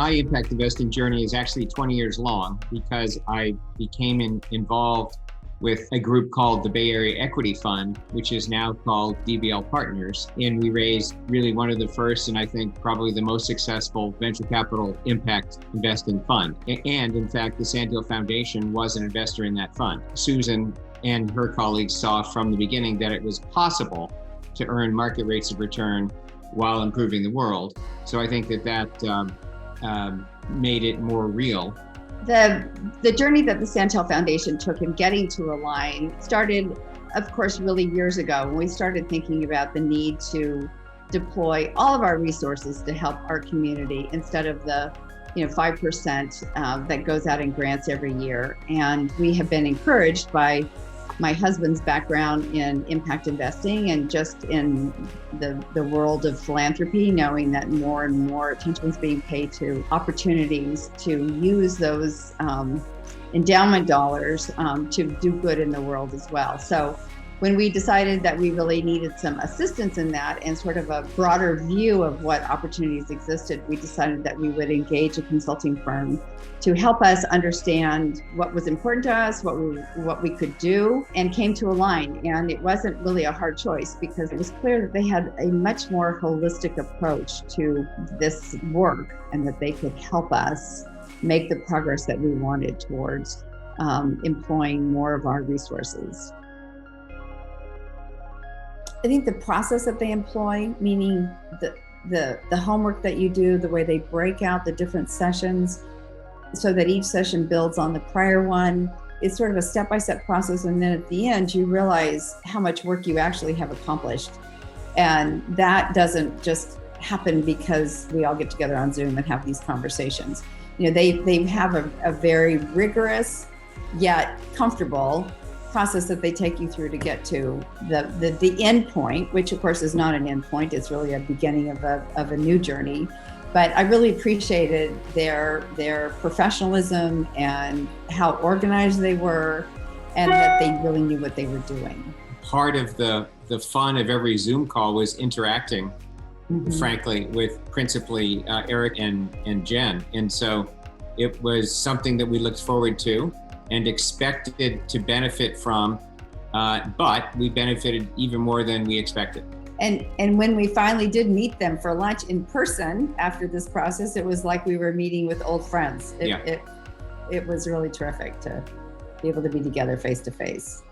My impact investing journey is actually 20 years long because I became involved with a group called the Bay Area Equity Fund, which is now called DBL Partners. And we raised really one of the first, and I think probably the most successful venture capital impact investing fund. And in fact, the Sandhill Foundation was an investor in that fund. Susan and her colleagues saw from the beginning that it was possible to earn market rates of return while improving the world. So I think that made it more real. The journey that the Sandhill Foundation took in getting to Align started, of course, really years ago when we started thinking about the need to deploy all of our resources to help our community instead of the 5% that goes out in grants every year. And we have been encouraged by my husband's background in impact investing and just in the world of philanthropy, knowing that more and more attention is being paid to opportunities to use those endowment dollars to do good in the world as well. So when we decided that we really needed some assistance in that and sort of a broader view of what opportunities existed, we decided that we would engage a consulting firm to help us understand what was important to us, what we could do, and came to Align. And it wasn't really a hard choice because it was clear that they had a much more holistic approach to this work and that they could help us make the progress that we wanted towards employing more of our resources. I think the process that they employ, meaning the homework that you do, the way they break out the different sessions so that each session builds on the prior one, it's sort of a step-by-step process. And then at the end, you realize how much work you actually have accomplished. And that doesn't just happen because we all get together on Zoom and have these conversations. They have a very rigorous yet comfortable process that they take you through to get to the end point, which of course is not an end point, it's really a beginning of a new journey. But I really appreciated their professionalism and how organized they were and that they really knew what they were doing. Part of the fun of every Zoom call was interacting, frankly, with principally Eric and Jen. And so it was something that we looked forward to and expected to benefit from, but we benefited even more than we expected. And when we finally did meet them for lunch in person after this process, it was like we were meeting with old friends. It was really terrific to be able to be together face to face.